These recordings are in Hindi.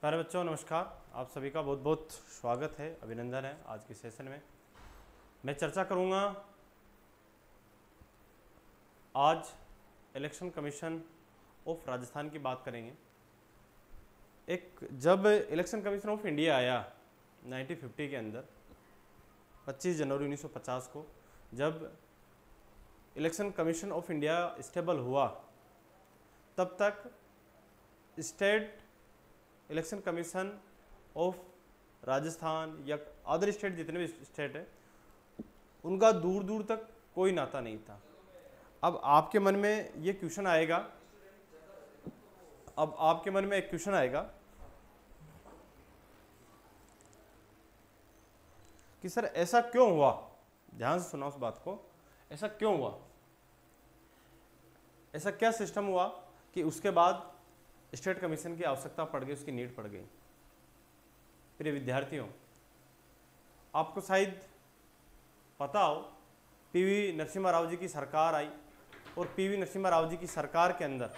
प्यारे बच्चों नमस्कार। आप सभी का बहुत बहुत स्वागत है, अभिनंदन है। आज के सेशन में मैं चर्चा करूंगा आज इलेक्शन कमीशन ऑफ राजस्थान की बात करेंगे। जब इलेक्शन कमीशन ऑफ इंडिया आया 1950 के अंदर 25 जनवरी 1950 को, जब election commission of India stable हुआ, तब तक state election commission of Rajasthan या अदर स्टेट जितने भी स्टेट है उनका दूर दूर तक कोई नाता नहीं था। अब आपके मन में ये क्वेश्चन आएगा एक क्वेश्चन आएगा कि सर ऐसा क्यों हुआ। ध्यान से सुना उस बात को, ऐसा क्यों हुआ, ऐसा क्या सिस्टम हुआ कि उसके बाद स्टेट कमीशन की आवश्यकता पड़ गई, उसकी नीड पड़ गई। प्रिय विद्यार्थियों, आपको शायद पता हो पीवी नरसिम्हा राव जी की सरकार आई और पीवी नरसिम्हा राव जी की सरकार के अंदर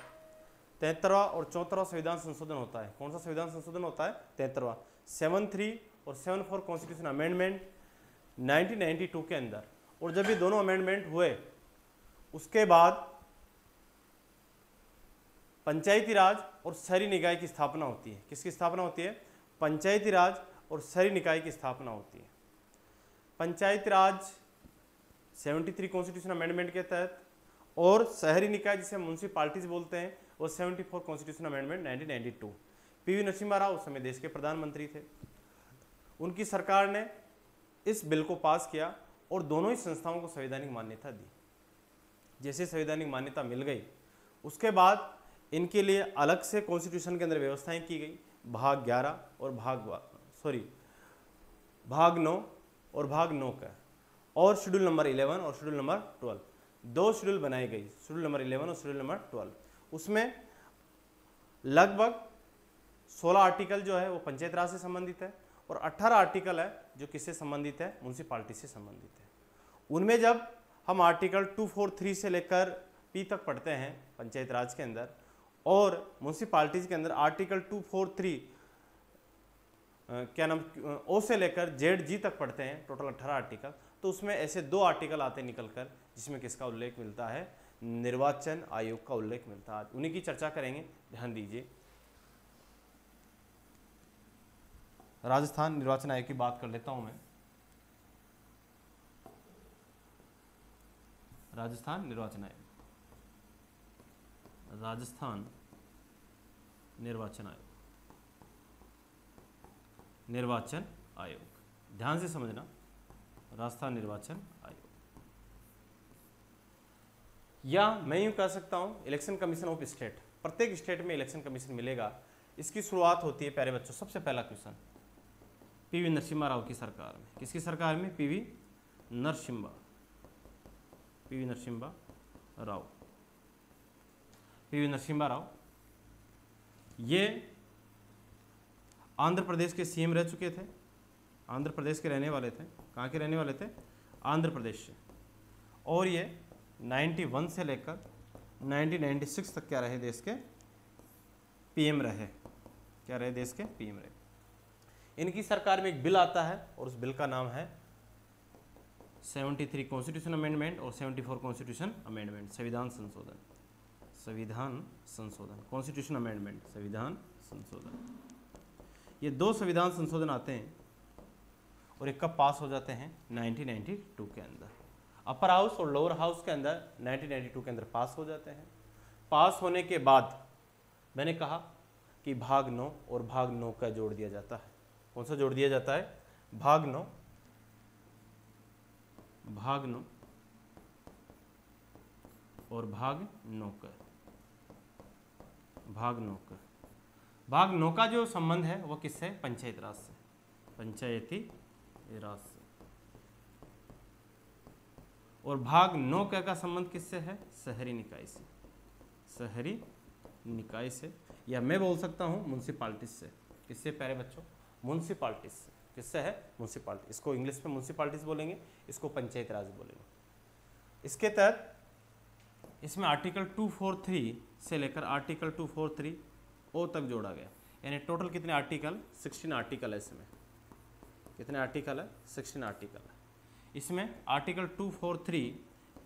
73वां और 74वां संविधान संशोधन होता है। कौन सा संविधान संशोधन होता है? 73वां। 73 और 74 कॉन्स्टिट्यूशन अमेंडमेंट 1992 के अंदर। और जब ये दोनों अमेंडमेंट हुए उसके बाद पंचायती राज और शहरी निकाय की स्थापना होती है। किसकी स्थापना होती है? पंचायती राज और शहरी निकाय की स्थापना होती है। पंचायती राज 73 कॉन्स्टिट्यूशन अमेंडमेंट के तहत और शहरी निकाय जिसे म्यूनिसिपैलिटीज बोलते हैं वो 74 constitution amendment 1992। PV Narasimha Rao उस समय देश के प्रधानमंत्री थे। उनकी सरकार ने इस बिल को पास किया और दोनों ही संस्थाओं को संवैधानिक मान्यता दी। जैसे संवैधानिक मान्यता मिल गई उसके बाद इनके लिए अलग से कॉन्स्टिट्यूशन के अंदर व्यवस्थाएं की गई। भाग 11 और भाग 9 और भाग 9 का, और शेड्यूल नंबर 11 और शेड्यूल नंबर 12, दो शेड्यूल बनाई गई, शेड्यूल नंबर 11 और शेड्यूल नंबर 12। उसमें लगभग 16 आर्टिकल जो है वो पंचायत राज से संबंधित है और 18 आर्टिकल है जो किससे संबंधित है? म्यूनिसिपैलिटी से संबंधित है। उनमें जब हम आर्टिकल 243 से लेकर पी तक पढ़ते हैं पंचायत राज के अंदर, और म्यूनिसिपैलिटीज के अंदर आर्टिकल 243 ओ से लेकर जेड जी तक पढ़ते हैं, टोटल 18 आर्टिकल। तो उसमें ऐसे दो आर्टिकल आते निकलकर जिसमें किसका उल्लेख मिलता है? निर्वाचन आयोग का उल्लेख मिलता है। उन्हीं की चर्चा करेंगे, ध्यान दीजिए। राजस्थान निर्वाचन आयोग की बात कर लेता हूं मैं। राजस्थान निर्वाचन आयोग, राजस्थान निर्वाचन आयोग, निर्वाचन आयोग, ध्यान से समझना, राजस्थान निर्वाचन आयोग, या मैं यूं कह सकता हूं इलेक्शन कमीशन ऑफ स्टेट। प्रत्येक स्टेट में इलेक्शन कमीशन मिलेगा। इसकी शुरुआत होती है, प्यारे बच्चों, सबसे पहला क्वेश्चन पीवी नरसिम्हा राव की सरकार में। किसकी सरकार में? पीवी नरसिम्हा राव। पीवी नरसिम्हा राव ये आंध्र प्रदेश के सीएम रह चुके थे। आंध्र प्रदेश के रहने वाले थे। कहाँ के रहने वाले थे? आंध्र प्रदेश से। और ये 91 से लेकर 1996 तक क्या रहे? देश के पीएम रहे। क्या रहे? देश के पीएम रहे। इनकी सरकार में एक बिल आता है और उस बिल का नाम है 73 कॉन्स्टिट्यूशन अमेंडमेंट और 74 कॉन्स्टिट्यूशन अमेंडमेंट, संविधान संशोधन, कॉन्स्टिट्यूशन अमेंडमेंट, संविधान संशोधन। ये दो संविधान संशोधन आते हैं और एक कब पास हो जाते हैं? 1992 के अंदर। अपर हाउस और लोअर हाउस के अंदर 1992 के अंदर पास हो जाते हैं। पास होने के बाद मैंने कहा कि भाग 9 और भाग 9 का जोड़ दिया जाता है। कौन सा जोड़ दिया जाता है? भाग 9 और भाग 9 का। भाग 9 का जो संबंध है वो किससे? पंचायत राज से, पंचायती राज से। और भाग 9 का संबंध किससे है? शहरी निकाय से, शहरी निकाय से, या मैं बोल सकता हूं म्यूनिसिपैलिटी से। किससे प्यारे बच्चों? म्यूनिसिपैलिटीज से। किससे है? म्यूनिसिपैलिटी। इसको इंग्लिश में म्यूनिसिपैलिटीज बोलेंगे, इसको पंचायत राज बोलेंगे। इसके तहत इसमें आर्टिकल 243 से लेकर आर्टिकल 243 ओ तक जोड़ा गया। यानी टोटल कितने आर्टिकल, 16 आर्टिकल है इसमें। कितने आर्टिकल है, 16 आर्टिकल है। इसमें आर्टिकल 243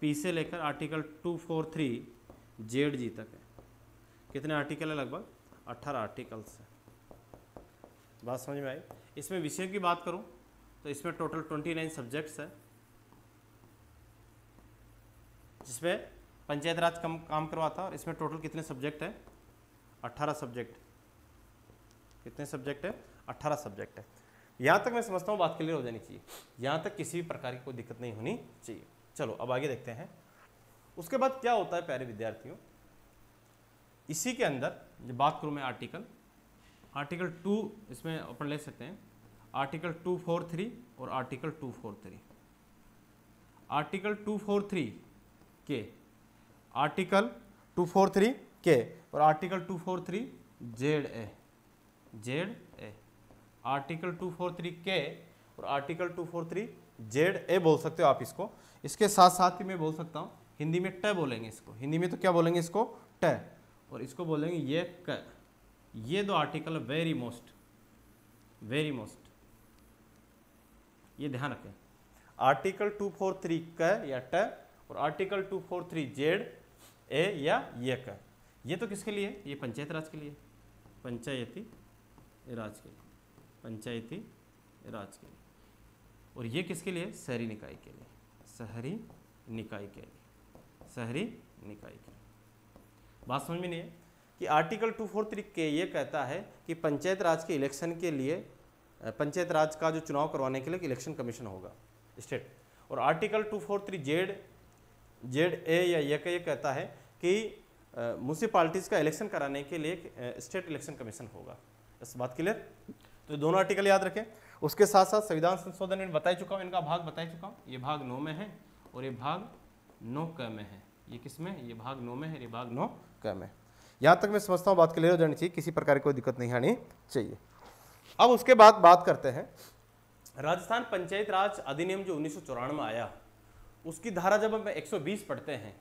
पी से लेकर आर्टिकल 243 जेड जी तक है। कितने आर्टिकल है, लगभग 18 आर्टिकल्स है। बात समझ में आई। इसमें विषय की बात करूं तो इसमें टोटल 29 सब्जेक्ट्स है, जिसमें पंचायत राज काम करवाता है। और इसमें टोटल कितने सब्जेक्ट है, 18 सब्जेक्ट। कितने सब्जेक्ट है, 18 सब्जेक्ट है। यहाँ तक मैं समझता हूँ बात क्लियर हो जानी चाहिए। यहाँ तक किसी भी प्रकार की कोई दिक्कत नहीं होनी चाहिए। चलो अब आगे देखते हैं। उसके बाद क्या होता है प्यारे विद्यार्थियों, इसी के अंदर जब बात करूँ मैं आर्टिकल 2 इसमें अपन ले सकते हैं, आर्टिकल 243 और आर्टिकल 243। आर्टिकल 243 के, आर्टिकल 243 के और आर्टिकल 243 जेड ए, आर्टिकल 243 के और आर्टिकल 243 जेड ए बोल सकते हो आप इसको। इसके साथ साथ ही मैं बोल सकता हूँ, हिंदी में ट बोलेंगे इसको। हिंदी में तो क्या बोलेंगे इसको, ट, और इसको बोलेंगे ये क। ये दो आर्टिकल वेरी मोस्ट, ये ध्यान रखें। आर्टिकल 243 क या ट और आर्टिकल 243 जेड ए या ये क। ये तो किसके लिए, ये पंचायत राज के लिए, पंचायती राज के लिए, पंचायती राज के लिए। और ये किसके लिए, शहरी निकाय के लिए, शहरी निकाय के लिए, शहरी निकाय के लिए। बात समझ में नहीं है कि आर्टिकल 243 के ये कहता है कि पंचायत राज के इलेक्शन के लिए, पंचायत राज का जो चुनाव करवाने के लिए इलेक्शन कमीशन होगा स्टेट। और आर्टिकल 243 जेड ए या ये कहता है कि म्यूनसिपालिटीज़ का इलेक्शन कराने के लिए स्टेट इलेक्शन कमीशन होगा। इस बात क्लियर। तो दोनों आर्टिकल याद रखें। उसके साथ साथ संविधान संशोधन में बता चुका हूँ, इनका भाग बता चुका हूँ। ये भाग 9 में है और ये भाग 9 क में है। ये किस में, ये भाग 9 में है, ये भाग 9 क में। यहाँ तक मैं समझता हूँ बात क्लियर हो जानी चाहिए, किसी प्रकार की कोई दिक्कत नहीं आनी चाहिए। अब उसके बाद बात करते हैं राजस्थान पंचायत राज अधिनियम जो 1994 में आया, उसकी धारा जब हम 120 पढ़ते हैं,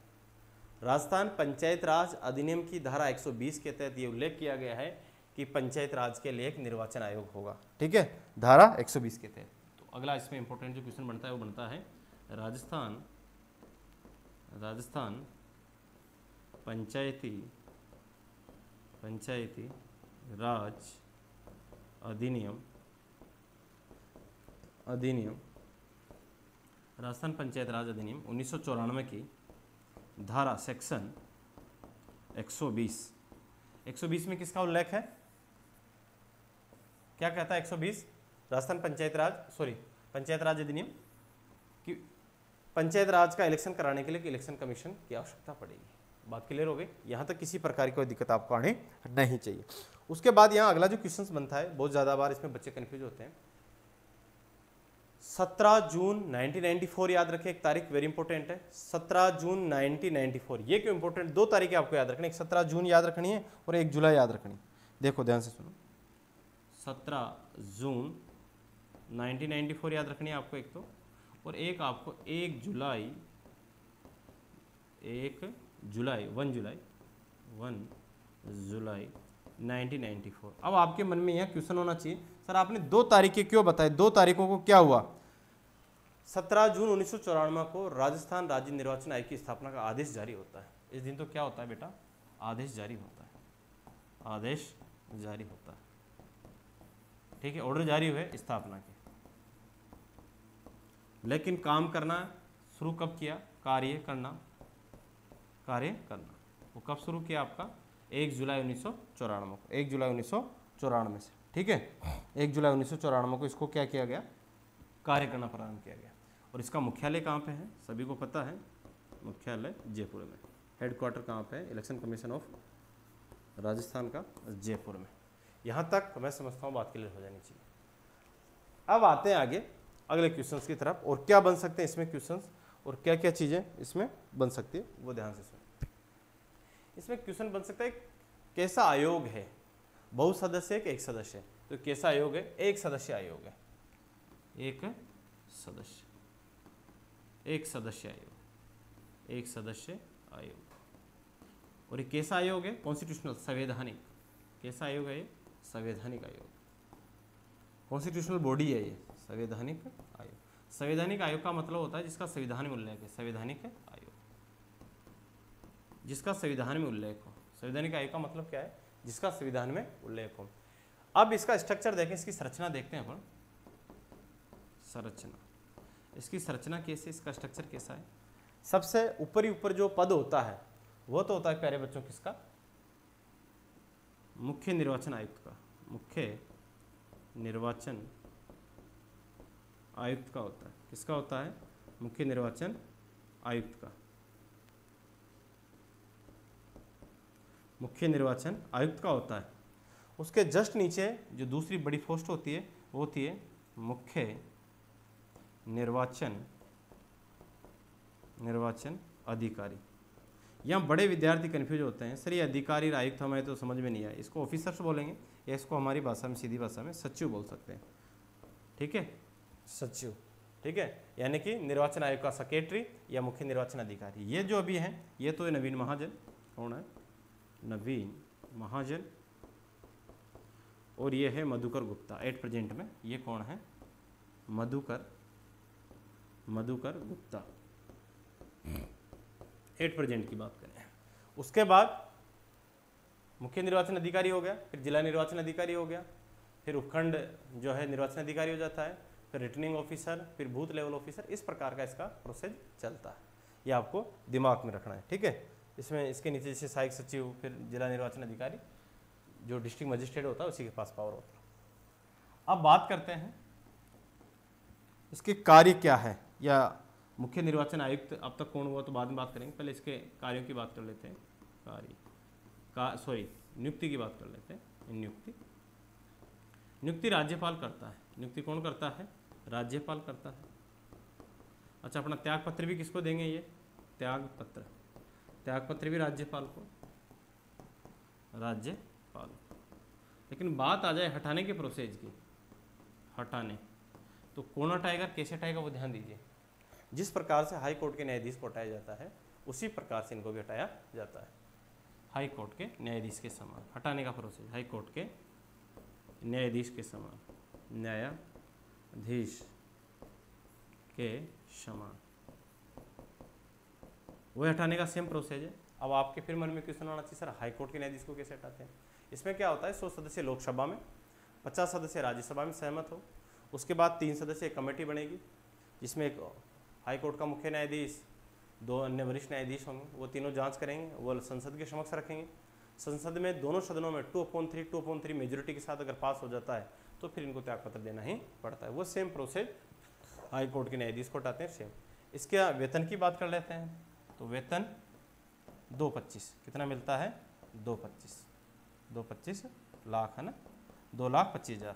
राजस्थान पंचायत राज अधिनियम की धारा 120 के तहत ये उल्लेख किया गया है कि पंचायत राज के लिए एक निर्वाचन आयोग होगा। ठीक है, धारा 120 के तहत। तो अगला इसमें इंपॉर्टेंट जो क्वेश्चन बनता है वो बनता है राजस्थान पंचायती राज अधिनियम राजस्थान पंचायत राज अधिनियम 1994 की धारा सेक्शन 120 में किसका उल्लेख है, क्या कहता है 120 राजस्थान पंचायत राज अधिनियम कि पंचायत राज का इलेक्शन कराने के लिए इलेक्शन कमीशन की आवश्यकता पड़ेगी। बात क्लियर हो गई। यहाँ तक किसी प्रकार की कोई दिक्कत आपको आनी नहीं चाहिए। उसके बाद यहाँ अगला जो क्वेश्चन बनता है, बहुत ज़्यादा बार इसमें बच्चे कंफ्यूज होते हैं। 17 जून 1994 याद रखें, एक तारीख वेरी इंपॉर्टेंट है। 17 जून 1994, ये क्यों इंपॉर्टेंट, दो तारीखें आपको याद रखनी, एक 17 जून याद रखनी है और 1 जुलाई याद रखनी। देखो ध्यान से सुनो, 17 जून 1994 याद रखनी है आपको एक तो, और एक आपको 1 जुलाई 1994। अब आपके मन में यह क्वेश्चन होना चाहिए, सर आपने 2 तारीखें क्यों बताई, 2 तारीखों को क्या हुआ। 17 जून 1994 को राजस्थान राज्य निर्वाचन आयोग की स्थापना का आदेश जारी होता है। इस दिन तो क्या होता है बेटा, आदेश जारी होता है, आदेश जारी होता है। ठीक है, ऑर्डर जारी हुए स्थापना के। लेकिन काम करना शुरू कब किया, कार्य करना वो कब शुरू किया आपका, 1 जुलाई 1994 को, 1 जुलाई 1994 से। ठीक है, 1 जुलाई 1994 को इसको क्या किया गया, कार्य करना प्रारंभ किया गया। और इसका मुख्यालय कहाँ पे है, सभी को पता है, मुख्यालय जयपुर में। हेडक्वार्टर कहाँ पे है, इलेक्शन कमीशन ऑफ राजस्थान का जयपुर में। यहाँ तक मैं समझता हूँ बात क्लियर हो जानी चाहिए। अब आते हैं आगे अगले क्वेश्चंस की तरफ, और क्या बन सकते हैं इसमें क्वेश्चंस, और क्या क्या चीज़ें इसमें बन सकती है वो ध्यान से सुनो। इसमें क्वेश्चन बन सकता है कैसा आयोग है, बहुसदस्य एक सदस्य, तो कैसा आयोग है, एक सदस्य आयोग है, एक सदस्य आयोग। और ये कैसा आयोग है, कॉन्स्टिट्यूशनल, संवैधानिक। कैसा आयोग है ये, संवैधानिक आयोग, कॉन्स्टिट्यूशनल बॉडी है ये संवैधानिक आयोग। संवैधानिक आयोग का मतलब होता है जिसका संविधान में उल्लेख है, संवैधानिक आयोग जिसका संविधान में उल्लेख हो। संवैधानिक आयोग का मतलब क्या है? जिसका संविधान में उल्लेख हो। अब इसका स्ट्रक्चर देखें, इसकी संरचना देखते हैं अपन। संरचना, इसकी संरचना कैसे, इसका स्ट्रक्चर कैसा है? सबसे ऊपर जो पद होता है वो तो होता है प्यारे बच्चों किसका? मुख्य निर्वाचन आयुक्त का। मुख्य निर्वाचन आयुक्त का होता है। किसका होता है? मुख्य निर्वाचन आयुक्त का। मुख्य निर्वाचन आयुक्त का होता है। उसके जस्ट नीचे जो दूसरी बड़ी पोस्ट होती है वो होती है मुख्य निर्वाचन अधिकारी। यहाँ बड़े विद्यार्थी कंफ्यूज होते हैं, सर ये अधिकारी और आयुक्त हमें तो समझ में नहीं आया, इसको ऑफिसर्स बोलेंगे या इसको हमारी भाषा में, सीधी भाषा में सचिव बोल सकते हैं। ठीक है, सचिव। ठीक है, यानी कि निर्वाचन आयोग का सेक्रेटरी या मुख्य निर्वाचन अधिकारी। ये जो अभी हैं ये तो नवीन महाजन। कौन है? नवीन महाजन। और ये है मधुकर गुप्ता एट प्रेजेंट में। ये कौन है? मधुकर गुप्ता एट प्रेजेंट की बात करें। उसके बाद मुख्य निर्वाचन अधिकारी हो गया, फिर जिला निर्वाचन अधिकारी हो गया, फिर उपखंड जो है निर्वाचन अधिकारी हो जाता है, फिर रिटर्निंग ऑफिसर, फिर बूथ लेवल ऑफिसर। इस प्रकार का इसका प्रोसेस चलता है, ये आपको दिमाग में रखना है। ठीक है, इसमें इसके नीचे जैसे सहायक सचिव, फिर जिला निर्वाचन अधिकारी, जो डिस्ट्रिक्ट मजिस्ट्रेट होता है उसी के पास पावर होता है। अब बात करते हैं इसके कार्य क्या है, या मुख्य निर्वाचन आयुक्त अब तक कौन हुआ तो बाद में बात करेंगे, पहले इसके कार्यों की बात कर लेते हैं। नियुक्ति की बात कर लेते हैं। नियुक्ति राज्यपाल करता है। नियुक्ति कौन करता है? राज्यपाल करता है। अच्छा, अपना त्याग पत्र भी किसको देंगे? ये त्याग पत्र भी राज्यपाल को। लेकिन बात आ जाए हटाने के प्रोसेस की, हटाने तो कौन हटाएगा, कैसे हटाएगा, वो ध्यान दीजिए। जिस प्रकार से हाई कोर्ट के न्यायाधीश को हटाया जाता है उसी प्रकार से इनको भी हटाया जाता है। हाई कोर्ट के न्यायाधीश के समान हटाने का प्रोसेस, हाई कोर्ट के न्यायाधीश के समान, न्यायाधीश के समान वो हटाने का सेम प्रोसेस है। अब आपके फिर मन में क्वेश्चन आना चाहिए, सर हाई कोर्ट के न्यायाधीश को कैसे हटाते हैं? इसमें क्या होता है, 100 सदस्य लोकसभा में, 50 सदस्य राज्यसभा में सहमत हो। उसके बाद 3 सदस्य कमेटी बनेगी जिसमें एक हाई कोर्ट का मुख्य न्यायाधीश, 2 अन्य वरिष्ठ न्यायाधीश होंगे, वो तीनों जांच करेंगे, वो संसद के समक्ष रखेंगे। संसद में दोनों सदनों में 2/3 मेजोरिटी के साथ अगर पास हो जाता है तो फिर इनको त्यागपत्र देना ही पड़ता है। वो सेम प्रोसेस हाई कोर्ट के न्यायाधीश को हटाते हैं, सेम। इसके वेतन की बात कर लेते हैं, तो वेतन 225 कितना मिलता है? 225 लाख है ना, 2,25,000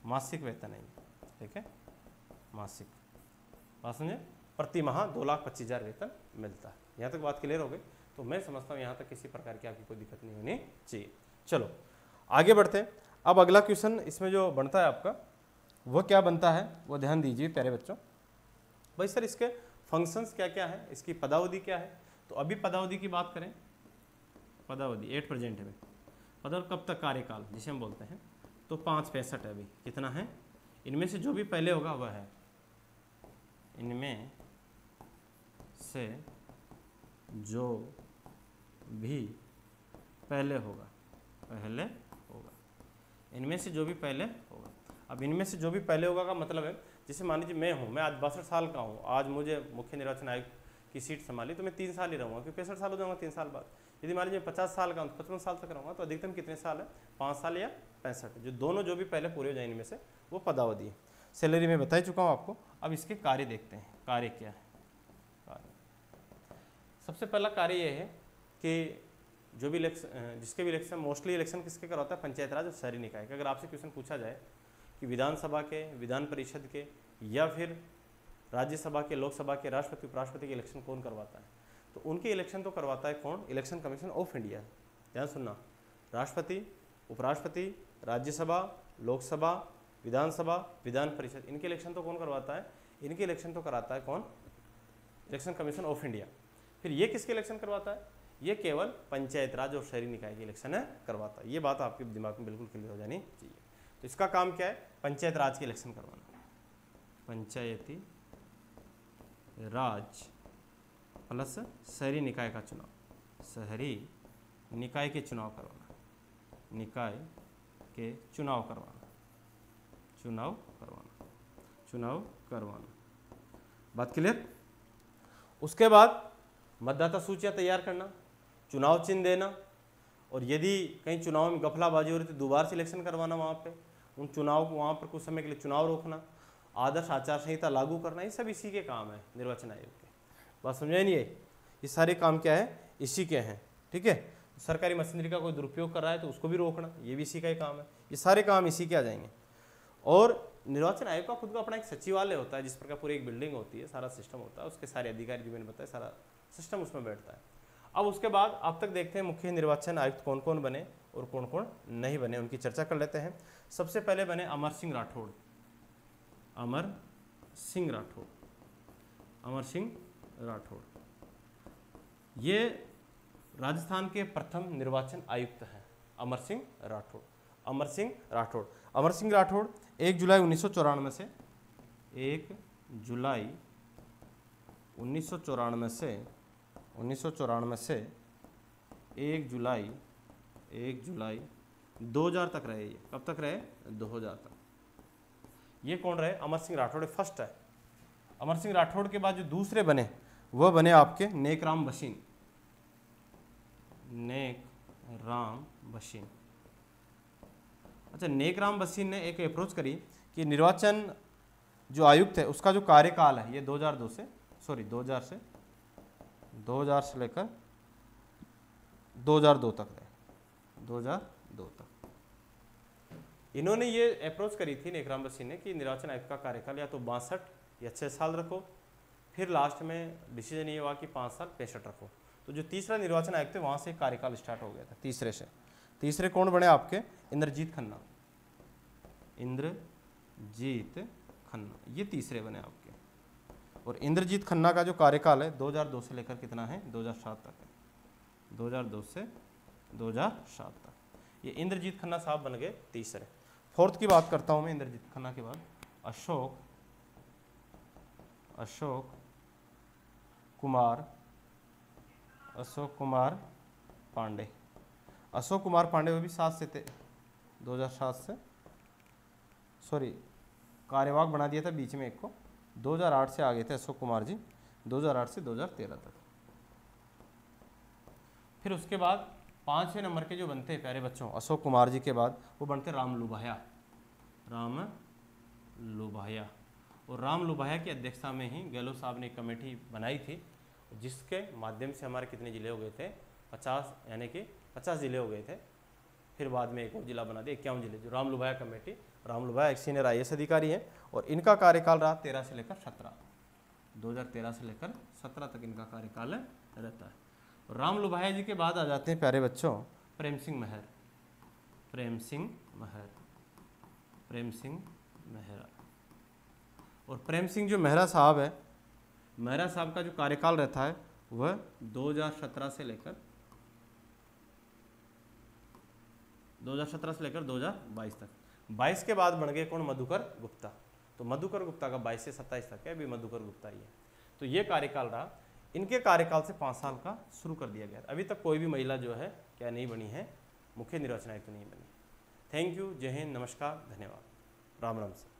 मासिक वेतन है। ठीक है, मासिक, बात समझे? प्रति माह 2,25,000 वेतन मिलता है। यहाँ तक बात क्लियर हो गई? तो मैं समझता हूँ यहाँ तक किसी प्रकार की आपकी कोई दिक्कत नहीं होनी चाहिए। चलो आगे बढ़ते हैं। अब अगला क्वेश्चन इसमें जो बनता है आपका, वो क्या बनता है वो ध्यान दीजिए प्यारे बच्चों। भाई सर इसके फंक्शंस क्या क्या है, इसकी पदावधि क्या है? तो अभी पदावधि की बात करें, पदावधि एट प्रेजेंट में, पदावधि कब तक कार्यकाल जिसे हम बोलते हैं, तो 5/65 है। अभी कितना है? इनमें से जो भी पहले होगा वह है, इनमें से जो भी पहले होगा, इनमें से जो भी पहले होगा। अब इनमें से जो भी पहले होगा का मतलब है, जैसे मान लीजिए मैं हूँ, मैं आज 62 साल का हूँ, आज मुझे मुख्य निर्वाचन आयुक्त की सीट संभाली तो मैं 3 साल ही रहूँगा, क्योंकि 65 साल हो जाऊँगा 3 साल बाद। यदि मान लीजिए 50 साल का हूँ तो 55 साल तक रहूँगा, तो अधिकतम कितने साल है? 5 साल या 65। जो दोनों जो भी पहले पूरे हो जाए इनमें से वो पदावधि है। सैलरी में बता ही चुका हूँ आपको। अब इसके कार्य देखते हैं, कार्य क्या है? कार्य सबसे पहला कार्य ये है कि जो भी इलेक्शन, जिसके भी इलेक्शन, मोस्टली इलेक्शन किसके करवाता है? पंचायत राज और शहरी निकाय का। अगर आपसे क्वेश्चन पूछा जाए कि विधानसभा के, विधान परिषद के या फिर राज्यसभा के, लोकसभा के, राष्ट्रपति उपराष्ट्रपति के इलेक्शन कौन करवाता है, तो उनके इलेक्शन तो करवाता है कौन? Election commission of India. ध्यान सुनना, राष्ट्रपति, उपराष्ट्रपति, राज्यसभा, लोकसभा, विधानसभा, विधान परिषद, इनके इलेक्शन तो कौन करवाता है? इनके इलेक्शन तो कराता है कौन? Election commission of India. फिर ये किसके इलेक्शन करवाता है? ये केवल पंचायत राज और शहरी निकाय के इलेक्शन करवाता है। ये बात आपके दिमाग में बिल्कुल क्लियर हो जानी चाहिए। तो इसका काम क्या है, पंचायत राज के इलेक्शन करवाना, पंचायती राज प्लस शहरी निकाय का चुनाव, शहरी निकाय के चुनाव करवाना, निकाय के चुनाव करवाना, चुनाव करवाना। बात क्लियर। उसके बाद मतदाता सूचियां तैयार करना, चुनाव चिन्ह देना, और यदि कहीं चुनाव में गफलाबाजी हो रही तो दोबारा सिलेक्शन करवाना, वहाँ पे उन चुनाव को वहाँ पर कुछ समय के लिए चुनाव रोकना, आदर्श आचार संहिता लागू करना, ये सब इसी के काम है निर्वाचन आयोग के। बात समझे नहीं है, ये सारे काम क्या है, इसी के हैं। ठीक है, सरकारी मशीनरी का कोई दुरुपयोग कर रहा है तो उसको भी रोकना, ये भी इसी का ही काम है। ये सारे काम इसी के आ जाएंगे। और निर्वाचन आयोग का खुद का अपना एक सचिवालय होता है, जिस प्रकार पूरी एक बिल्डिंग होती है, सारा सिस्टम होता है, उसके सारे अधिकारी जो मैंने बताया सारा सिस्टम उसमें बैठता है। अब उसके बाद अब तक देखते हैं मुख्य निर्वाचन आयुक्त कौन कौन बने और कौन कौन नहीं बने, उनकी चर्चा कर लेते हैं। सबसे पहले बने अमर सिंह राठौड़, अमर सिंह राठौड़। ये राजस्थान के प्रथम निर्वाचन आयुक्त हैं, अमर सिंह राठौड़। अमर सिंह राठौड़ 1 जुलाई 1994 से 1 जुलाई 1994 से 1 जुलाई 2000 तक रहे। ये कब तक रहे, 2000 तक। ये कौन रहे, अमर सिंह राठौड़ फर्स्ट है। अमर सिंह राठौड़ के बाद जो दूसरे बने वह बने आपके नेकराम बशीन। अच्छा, नेकराम बशीन ने एक अप्रोच करी कि निर्वाचन जो आयुक्त है उसका जो कार्यकाल है ये 2000 से लेकर 2002 तक है, 2002 तक। इन्होंने ये अप्रोच करी थी नेकराम बशीन ने कि निर्वाचन आयुक्त का कार्यकाल या तो 62 या 6 साल रखो, फिर लास्ट में डिसीजन ये हुआ कि 5 साल 65 रखो। तो जो तीसरा निर्वाचन आयुक्त है वहाँ से कार्यकाल स्टार्ट हो गया था, तीसरे से। तीसरे कौन बने आपके, इंद्रजीत खन्ना, ये तीसरे बने आपके। और इंद्रजीत खन्ना का जो कार्यकाल है 2002 से लेकर कितना है, 2007 तक है, 2002 से 2007 तक। ये इंद्रजीत खन्ना साहब बन गए तीसरे। फोर्थ की बात करता हूँ मैं, इंद्रजीत खन्ना के बाद अशोक कुमार पांडे। अशोक कुमार पांडे वो भी 7 से 2007 से कार्यवाहक बना दिया था बीच में एक को, 2008 से आगे थे अशोक कुमार जी, 2008 से 2013 तक। फिर उसके बाद 5वें नंबर के जो बनते हैं प्यारे बच्चों, अशोक कुमार जी के बाद वो बनते राम लुभाया। और राम लुभाया की अध्यक्षता में ही गहलोत साहब ने एक कमेटी बनाई थी, जिसके माध्यम से हमारे कितने जिले हो गए थे, 50, यानी कि 50 जिले हो गए थे। फिर बाद में एक और जिला बना दिया, 51 जिले। जो राम लुभाया कमेटी, राम लुभाया एक सीनियर IAS अधिकारी हैं और इनका कार्यकाल रहा 13 से लेकर 17, 2013 से लेकर 17 तक इनका कार्यकाल रहता है। और राम लुभाया जी के बाद आ जाते हैं प्यारे बच्चों प्रेम सिंह मेहरा। और प्रेम सिंह जो मेहरा साहब है, मेहरा साहब का जो कार्यकाल रहता है वह 2017 से लेकर 2022 तक। 22 के बाद बन गए कौन, मधुकर गुप्ता। तो मधुकर गुप्ता का 22 से 27 तक है, अभी मधुकर गुप्ता ही है। तो ये कार्यकाल रहा। इनके कार्यकाल से 5 साल का शुरू कर दिया गया। अभी तक कोई भी महिला जो है क्या नहीं बनी है, मुख्य निर्वाचन आयुक्त नहीं बनी। थैंक यू, जय हिंद, नमस्कार, धन्यवाद, राम राम से।